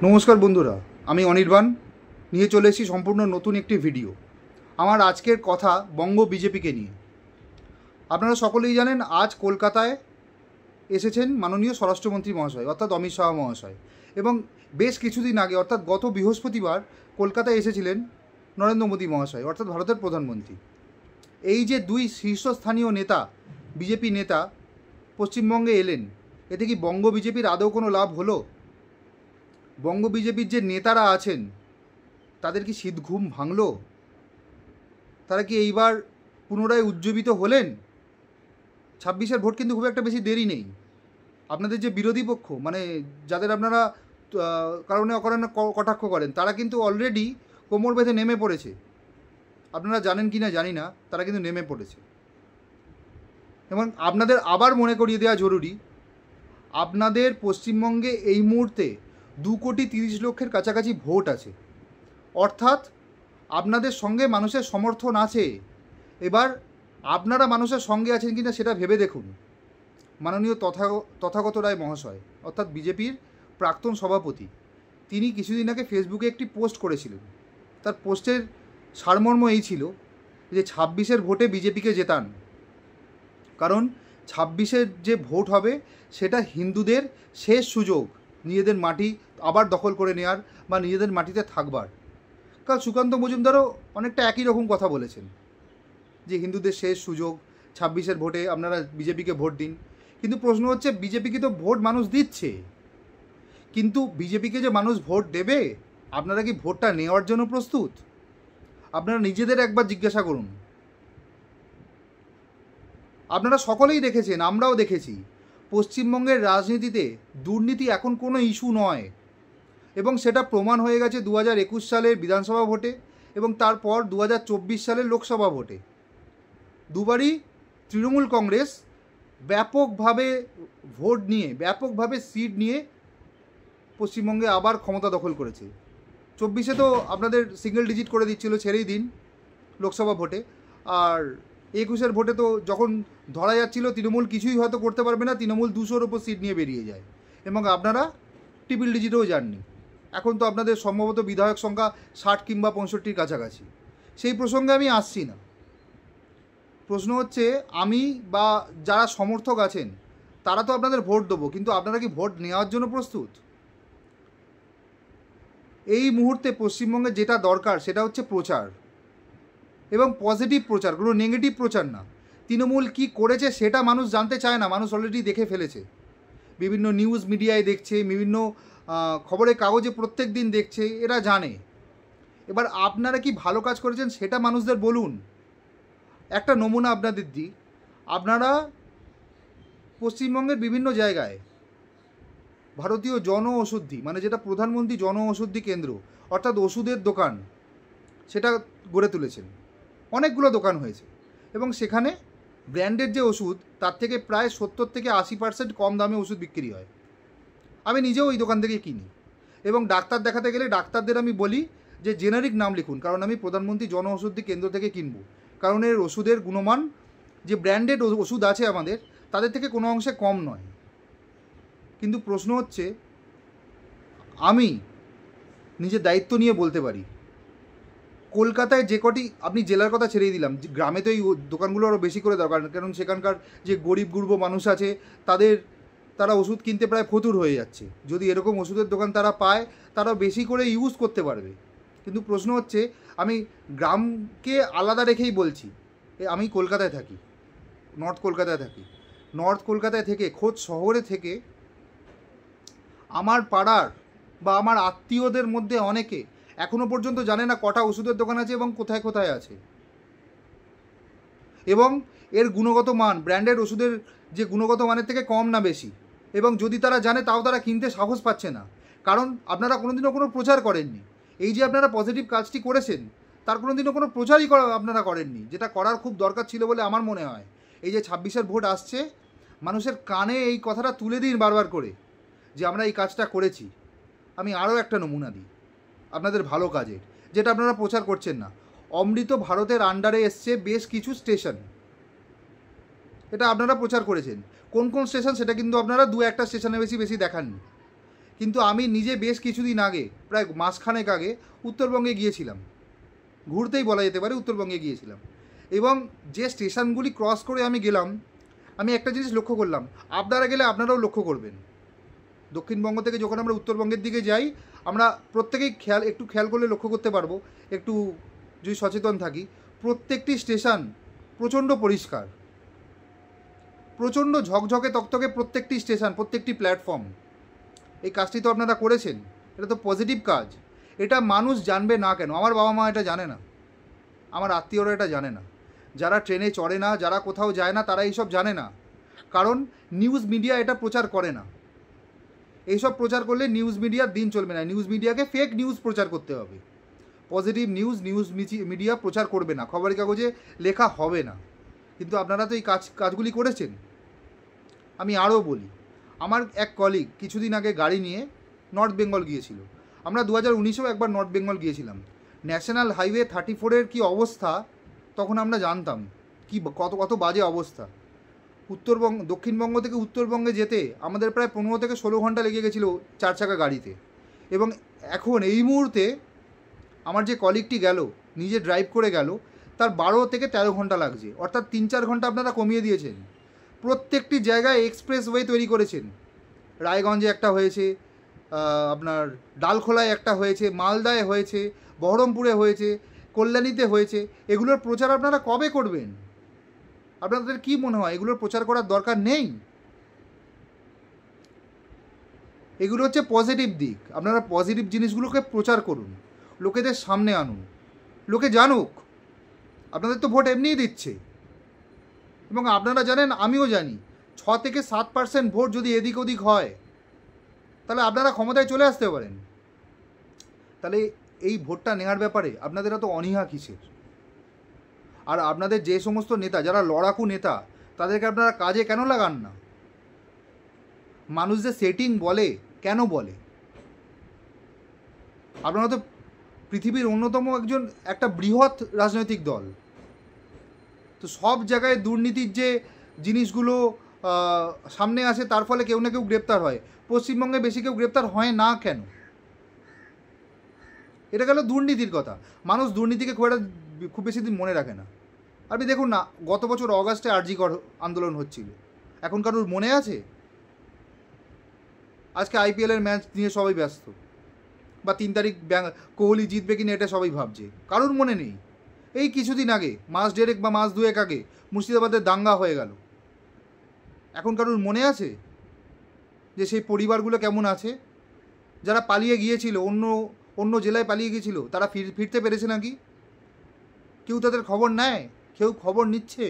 নমস্কার বন্ধুরা, আমি অনির্বাণ নিয়ে চলে এসেছি সম্পূর্ণ নতুন একটি ভিডিও। আমার আজকের কথা বঙ্গ বিজেপিকে নিয়ে। আপনারা সকলেই জানেন আজ কলকাতায় এসেছেন মাননীয় স্বরাষ্ট্রমন্ত্রী মহাশয় অর্থাৎ অমিত শাহ মহাশয়, এবং বেশ কিছুদিন আগে অর্থাৎ গত বৃহস্পতিবার কলকাতায় এসেছিলেন নরেন্দ্র মোদী মহাশয় অর্থাৎ ভারতের প্রধানমন্ত্রী। এই যে দুই শীর্ষস্থানীয় নেতা, বিজেপি নেতা পশ্চিমবঙ্গে এলেন, এতে কি বঙ্গ বিজেপির আদৌ কোনো লাভ হলো? বঙ্গ বিজেপির যে নেতারা আছেন তাদের কি শীত ঘুম ভাঙল? তারা কি এইবার পুনরায় উজ্জীবিত হলেন? 26-এর ভোট কিন্তু খুব একটা বেশি দেরি নেই। আপনাদের যে বিরোধী পক্ষ, মানে যাদের আপনারা কারণে অকারণে কটাক্ষ করেন, তারা কিন্তু অলরেডি কোমর বেঁধে নেমে পড়েছে। আপনারা জানেন কি না জানি না, তারা কিন্তু নেমে পড়েছে। এবং আপনাদের আবার মনে করিয়ে দেওয়া জরুরি, আপনাদের পশ্চিমবঙ্গে এই মুহূর্তে 2,30,00,000 কাছাকাছি ভোট আছে, অর্থাৎ আপনাদের সঙ্গে মানুষের সমর্থন আছে। এবার আপনারা মানুষের সঙ্গে আছেন কিনা সেটা ভেবে দেখুন। মাননীয় তথাগত রায় মহাশয় অর্থাৎ বিজেপির প্রাক্তন সভাপতি, তিনি কিছুদিন আগে ফেসবুকে একটি পোস্ট করেছিলেন। তার পোস্টের সারমর্ম এই ছিল যে 26-এর ভোটে বিজেপিকে জেতান, কারণ 26-এর যে ভোট হবে সেটা হিন্দুদের শেষ সুযোগ নিজেদের মাটি আবার দখল করে নেওয়ার বা নিজেদের মাটিতে থাকবার। কাল সুকান্ত মজুমদারও অনেকটা একই রকম কথা বলেছেন যে হিন্দুদের শেষ সুযোগ, 26-এর ভোটে আপনারা বিজেপিকে ভোট দিন। কিন্তু প্রশ্ন হচ্ছে, বিজেপিকে তো ভোট মানুষ দিচ্ছে, কিন্তু বিজেপিকে যে মানুষ ভোট দেবে, আপনারা কি ভোটটা নেওয়ার জন্য প্রস্তুত? আপনারা নিজেদের একবার জিজ্ঞাসা করুন। আপনারা সকলেই দেখেছেন, আমরাও দেখেছি, পশ্চিমবঙ্গের রাজনীতিতে দুর্নীতি এখন কোনো ইস্যু নয়, এবং সেটা প্রমাণ হয়ে গেছে 2021 সালের বিধানসভা ভোটে এবং তারপর 2024 সালের লোকসভা ভোটে। দুবারই তৃণমূল কংগ্রেস ব্যাপকভাবে ভোট নিয়ে, ব্যাপকভাবে সিট নিয়ে পশ্চিমবঙ্গে আবার ক্ষমতা দখল করেছে। 24-এ তো আপনাদের সিঙ্গেল ডিজিট করে দিচ্ছিল, ছেড়েই দিন লোকসভা ভোটে। আর 21-এর ভোটে তো যখন ধরা যাচ্ছিল তৃণমূল কিছুই হয়তো করতে পারবে না, তৃণমূল 200-র ওপর সিট নিয়ে বেরিয়ে যায় এবং আপনারা ট্রিপল ডিজিটেও যাননি। এখন তো আপনাদের সম্ভবত বিধায়ক সংখ্যা 60 কিংবা 65-র কাছাকাছি। সেই প্রসঙ্গে আমি আসছি না। প্রশ্ন হচ্ছে, আমি বা যারা সমর্থক আছেন তারা তো আপনাদের ভোট দেবো, কিন্তু আপনারা কি ভোট নেওয়ার জন্য প্রস্তুত? এই মুহূর্তে পশ্চিমবঙ্গে যেটা দরকার সেটা হচ্ছে প্রচার, এবং পজিটিভ প্রচার, কোনো নেগেটিভ প্রচার না। তৃণমূল কি করেছে সেটা মানুষ জানতে চায় না, মানুষ অলরেডি দেখে ফেলেছে। বিভিন্ন নিউজ মিডিয়ায় দেখছে, বিভিন্ন খবরের কাগজে প্রত্যেক দিন দেখছে, এরা জানে। এবার আপনারা কি ভালো কাজ করেছেন সেটা মানুষদের বলুন। একটা নমুনা আপনাদের দিই, আপনারা পশ্চিমবঙ্গের বিভিন্ন জায়গায় ভারতীয় জন ওষুধি, মানে যেটা প্রধানমন্ত্রী জন ওষুধি কেন্দ্র অর্থাৎ ওষুধের দোকান, সেটা গড়ে তুলেছেন। অনেকগুলো দোকান হয়েছে এবং সেখানে ব্র্যান্ডের যে ওষুধ তার থেকে প্রায় 70 থেকে 80% কম দামে ওষুধ বিক্রি হয়। আমি নিজেও ওই দোকান থেকে কিনি, এবং ডাক্তার দেখাতে গেলে ডাক্তারদের আমি বলি যে জেনারিক নাম লিখুন, কারণ আমি প্রধানমন্ত্রী জন ওষুধি কেন্দ্র থেকে কিনব, কারণ এর ওষুধের গুণমান যে ব্র্যান্ডেড ওষুধ আছে আমাদের তাদের থেকে কোনো অংশে কম নয়। কিন্তু প্রশ্ন হচ্ছে, আমি নিজের দায়িত্ব নিয়ে বলতে পারি, কলকাতায় যে কটি, আপনি জেলার কথা ছেড়েই দিলাম, গ্রামে তো এই দোকানগুলো আরও বেশি করে দরকার, কারণ সেখানকার যে গরিব গুরব মানুষ আছে তারা ওষুধ কিনতে প্রায় ফতুর হয়ে যাচ্ছে। যদি এরকম ওষুধের দোকান তারা পায়, তারা বেশি করে ইউজ করতে পারবে। কিন্তু প্রশ্ন হচ্ছে, আমি গ্রামকে আলাদা রেখেই বলছি, আমি কলকাতায় থাকি, নর্থ কলকাতায় থাকি। নর্থ কলকাতায় থেকে, খোদ শহরে থেকে, আমার পাড়ার বা আমার আত্মীয়দের মধ্যে অনেকে এখনও পর্যন্ত জানে না কটা ওষুধের দোকান আছে এবং কোথায় কোথায় আছে, এবং এর গুণগত মান, ব্র্যান্ডেড ওষুধের যে গুণগত মানের থেকে কম না বেশি। এবং যদি তারা জানে তাও তারা কিনতে সাহস পাচ্ছে না, কারণ আপনারা কোনোদিনও কোনো প্রচার করেননি। এই যে আপনারা পজিটিভ কাজটি করেছেন তার কোনোদিনও কোনো প্রচারই আপনারা করেননি, যেটা করার খুব দরকার ছিল বলে আমার মনে হয়। এই যে 26-এর ভোট আসছে, মানুষের কানে এই কথাটা তুলে দিন বারবার করে যে আমরা এই কাজটা করেছি। আমি আরও একটা নমুনা দিই আপনাদের ভালো কাজের, যেটা আপনারা প্রচার করছেন না। অমৃত ভারতের আন্ডারে এসছে বেশ কিছু স্টেশন, এটা আপনারা প্রচার করেছেন। কোন কোন স্টেশন সেটা কিন্তু আপনারা 2-1টা স্টেশনে বেশি দেখাননি, কিন্তু আমি নিজে বেশ কিছুদিন আগে, প্রায় মাসখানেক আগে উত্তরবঙ্গে গিয়েছিলাম, ঘুরতেই বলা যেতে পারে, উত্তরবঙ্গে গিয়েছিলাম। এবং যে স্টেশনগুলি ক্রস করে আমি গেলাম, আমি একটা জিনিস লক্ষ্য করলাম, আপনারা গেলে আপনারাও লক্ষ্য করবেন। দক্ষিণবঙ্গ থেকে যখন আমরা উত্তরবঙ্গের দিকে যাই, আমরা প্রত্যেকেই একটু খেয়াল করলে লক্ষ্য করতে পারবো, একটু যদি সচেতন থাকি। প্রত্যেকটি স্টেশন প্রচণ্ড পরিষ্কার, প্রচণ্ড ঝকঝকে তকতকে প্রত্যেকটি স্টেশন, প্রত্যেকটি প্ল্যাটফর্ম। এই কাজটি তো আপনারা করেছেন, এটা তো পজিটিভ কাজ। এটা মানুষ জানবে না কেন? আমার বাবা মা এটা জানে না, আমার আত্মীয়রা এটা জানে না, যারা ট্রেনে চড়ে না, যারা কোথাও যায় না, তারা এইসব জানে না। কারণ নিউজ মিডিয়া এটা প্রচার করে না। এইসব প্রচার করলে নিউজ মিডিয়ার দিন চলবে না। নিউজ মিডিয়াকে ফেক নিউজ প্রচার করতে হবে। পজিটিভ নিউজ মিডিয়া প্রচার করবে না, খবরের কাগজে লেখা হবে না। কিন্তু আপনারা তো এই কাজগুলি করেছেন। আমি আরও বলি, আমার এক কলিগ কিছুদিন আগে গাড়ি নিয়ে নর্থ বেঙ্গল গিয়েছিল। আমরা 2019-এও একবার নর্থ বেঙ্গল গিয়েছিলাম। ন্যাশনাল হাইওয়ে 34-এর কী অবস্থা তখন আমরা জানতাম, কি কত বাজে অবস্থা। দক্ষিণবঙ্গ থেকে উত্তরবঙ্গে যেতে আমাদের প্রায় 15 থেকে 16 ঘন্টা লেগে গেছিলো 4 চাকা গাড়িতে। এবং এখন এই মুহূর্তে আমার যে কলিগটি গেল, নিজে ড্রাইভ করে গেল, তার 12 থেকে 13 ঘন্টা লাগছে, অর্থাৎ 3-4 ঘন্টা আপনারা কমিয়ে দিয়েছেন। প্রত্যেকটি জায়গায় এক্সপ্রেসওয়ে তৈরি করেছেন। রায়গঞ্জে একটা হয়েছে, আপনার ডালখোলায় একটা হয়েছে, মালদায় হয়েছে, বহরমপুরে হয়েছে, কল্যাণীতে হয়েছে। এগুলোর প্রচার আপনারা কবে করবেন? আপনাদের কি মনে হয় এগুলোর প্রচার করার দরকার নেই? এগুলো হচ্ছে পজিটিভ দিক। আপনারা পজিটিভ জিনিসগুলোকে প্রচার করুন, লোকেদের সামনে আনুন, লোকে জানুক। আপনাদের তো ভোট এমনিই দিচ্ছে। এবং আপনারা জানেন, আমিও জানি, 6 থেকে 7% ভোট যদি এদিক ওদিক হয়, তাহলে আপনারা ক্ষমতায় চলে আসতে পারেন। তাহলে এই ভোটটা নেওয়ার ব্যাপারে আপনাদের এত অনীহা কিসের? আর আপনাদের যে সমস্ত নেতা, যারা লড়াকু নেতা, তাদেরকে আপনারা কাজে কেন লাগান না? মানুষ যে সেটিং বলে, কেন বলে? আপনারা তো পৃথিবীর অন্যতম একটা বৃহৎ রাজনৈতিক দল। তো সব জায়গায় দুর্নীতির যে জিনিসগুলো সামনে আসে, তার ফলে কেউ না কেউ গ্রেপ্তার হয়। পশ্চিমবঙ্গে বেশি কেউ গ্রেপ্তার হয় না কেন? এটা গেল দুর্নীতির কথা। মানুষ দুর্নীতিকে খুব বেশি দিন মনে রাখে না। আপনি দেখুন না, গত বছর অগাস্টে আরজিকর আন্দোলন হচ্ছিল, এখন কারোর মনে আছে? আজকে আইপিএলের ম্যাচ নিয়ে সবাই ব্যস্ত, বা 3 তারিখ কোহলি জিতবে কিনা এটা সবাই ভাবছে, কারোর মনে নেই। এই কিছুদিন আগে, মাস 1.5 বা মাস 2 আগে মুর্শিদাবাদের দাঙ্গা হয়ে গেল, এখন কারোর মনে আছে যে সেই পরিবারগুলো কেমন আছে? যারা পালিয়ে গিয়েছিল, অন্য জেলায় পালিয়ে গিয়েছিল, তারা ফিরতে পেরেছে নাকি? কেউ তাদের খবর নেয়? কেউ খবর নিচ্ছে?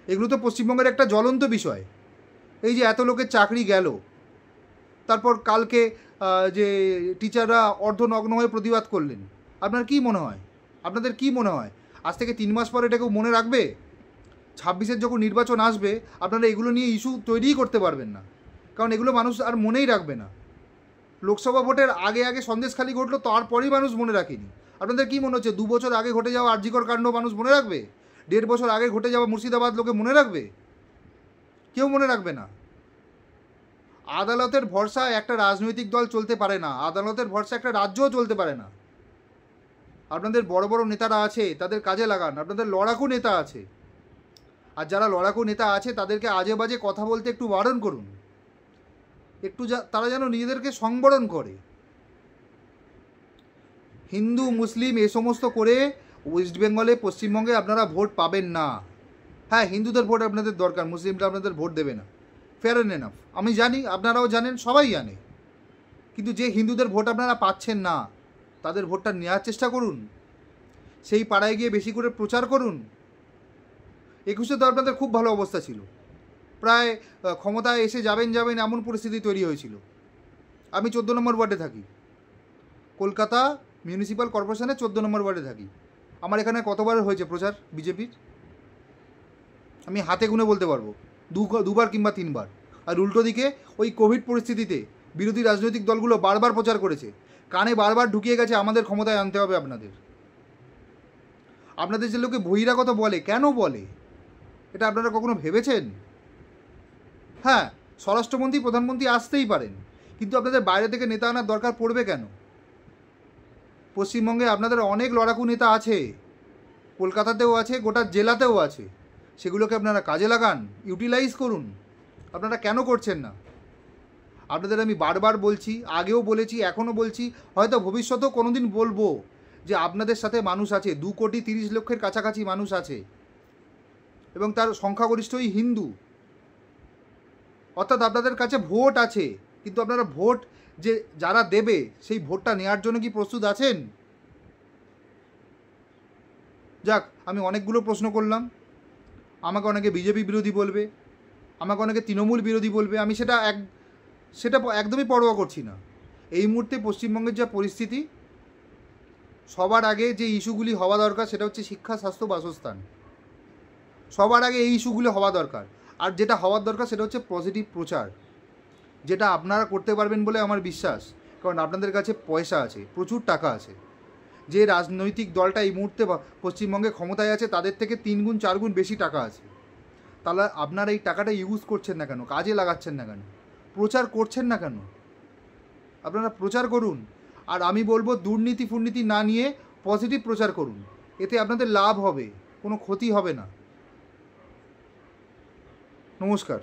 এগুলো তো পশ্চিমবঙ্গের একটা জ্বলন্ত বিষয়। এই যে এত লোকের চাকরি গেল, তারপর কালকে যে টিচাররা অর্ধনগ্ন হয়ে প্রতিবাদ করলেন, আপনার কি মনে হয়? আপনাদের কি মনে হয় আজ থেকে 3 মাস পর এটা কেউ মনে রাখবে? 26-এর যখন নির্বাচন আসবে, আপনারা এগুলো নিয়ে ইস্যু তৈরিই করতে পারবেন না, কারণ এগুলো মানুষ আর মনেই রাখবে না। লোকসভা ভোটের আগে সন্দেশখালি ঘটলো, তারপরেই মানুষ মনে রাখেনি। আপনাদের কি মনে হচ্ছে 2 বছর আগে ঘটে যাওয়া আরজিকর কাণ্ড মানুষ মনে রাখবে? 1.5 বছর আগে ঘটে যাওয়া মুর্শিদাবাদ লোকে মনে রাখবে? কেউ মনে রাখবে না। আদালতের ভরসায় একটা রাজনৈতিক দল চলতে পারে না, আদালতের ভরসায় একটা রাজ্যও চলতে পারে না। আপনাদের বড় বড় নেতারা আছে, তাদের কাজে লাগান। আপনাদের লড়াকু নেতা আছে, আর যারা লড়াকু নেতা আছে তাদেরকে আজে বাজে কথা বলতে একটু বারণ করুন, তারা যেন নিজেদেরকে সংবরণ করে। হিন্দু মুসলিম এ সমস্ত করে ওয়েস্ট বেঙ্গলে, পশ্চিমবঙ্গে আপনারা ভোট পাবেন না। হ্যাঁ, হিন্দুদের ভোট আপনাদের দরকার, মুসলিমরা আপনাদের ভোট দেবে না, ফেয়ার এন্ড এনাফ। আমি জানি, আপনারাও জানেন, সবাই জানে। কিন্তু যে হিন্দুদের ভোট আপনারা পাচ্ছেন না, তাদের ভোটটা নেওয়ার চেষ্টা করুন, সেই পাড়ায় গিয়ে বেশি করে প্রচার করুন। 21-এ তো আপনাদের খুব ভালো অবস্থা ছিল, প্রায় ক্ষমতায় এসে যাবেন এমন পরিস্থিতি তৈরি হয়েছিল। আমি 14 নম্বর ওয়ার্ডে থাকি, কলকাতা মিউনিসিপ্যাল কর্পোরেশনে 14 নম্বর ওয়ার্ডে থাকি। আমার এখানে কতবার হয়েছে প্রচার বিজেপির? আমি হাতে গুনে বলতে পারবো, 2বার কিংবা 3বার। আর উল্টো দিকে ওই কোভিড পরিস্থিতিতে বিরোধী রাজনৈতিক দলগুলো বারবার প্রচার করেছে, কানে বারবার ঢুকিয়ে গেছে আমাদের ক্ষমতায় আনতে হবে আপনাদের। আপনাদের যে লোকে বহিরাগত বলে, কেন বলে? এটা আপনারা কখনো ভেবেছেন? হ্যাঁ, স্বরাষ্ট্রমন্ত্রী প্রধানমন্ত্রী আসতেই পারেন, কিন্তু আপনাদের বাইরে থেকে নেতা আনার দরকার পড়বে কেন? পশ্চিমবঙ্গে আপনাদের অনেক লড়াকু নেতা আছে, কলকাতাতেও আছে, গোটা জেলাতেও আছে। সেগুলোকে আপনারা কাজে লাগান, ইউটিলাইজ করুন। আপনারা কেন করছেন না? আপনাদের আমি বারবার বলছি, আগেও বলেছি, এখনও বলছি, হয়তো ভবিষ্যতেও কোনো দিন বলবো যে আপনাদের সাথে মানুষ আছে, 2,30,00,000 কাছাকাছি মানুষ আছে, এবং তার সংখ্যাগরিষ্ঠই হিন্দু। অর্থাৎ আপনাদের কাছে ভোট আছে, কিন্তু আপনারা ভোট যে যারা দেবে সেই ভোটটা নেওয়ার জন্য কি প্রস্তুত আছেন? যাক, আমি অনেকগুলো প্রশ্ন করলাম। আমাকে অনেকে বিজেপি বিরোধী বলবে, আমাকে অনেকে তৃণমূল বিরোধী বলবে। আমি সেটা একদমই পরোয়া করছি না। এই মুহূর্তে পশ্চিমবঙ্গের যা পরিস্থিতি, সবার আগে যে ইস্যুগুলি হওয়া দরকার সেটা হচ্ছে শিক্ষা, স্বাস্থ্য, বাসস্থান। সবার আগে এই ইস্যুগুলি হওয়া দরকার। আর যেটা হওয়ার দরকার সেটা হচ্ছে পজিটিভ প্রচার, যেটা আপনারা করতে পারবেন বলে আমার বিশ্বাস। কারণ আপনাদের কাছে পয়সা আছে, প্রচুর টাকা আছে। যে রাজনৈতিক দলটা এই মুহূর্তে পশ্চিমবঙ্গে ক্ষমতায় আছে তাদের থেকে 3 গুণ 4 গুণ বেশি টাকা আছে। তাহলে আপনারা এই টাকাটা ইউজ করছেন না কেন? কাজে লাগাচ্ছেন না কেন? প্রচার করছেন না কেন? আপনারা প্রচার করুন। আর আমি বলবো দুর্নীতি ফুর্নীতি না নিয়ে পজিটিভ প্রচার করুন। এতে আপনাদের লাভ হবে, কোনো ক্ষতি হবে না। নমস্কার।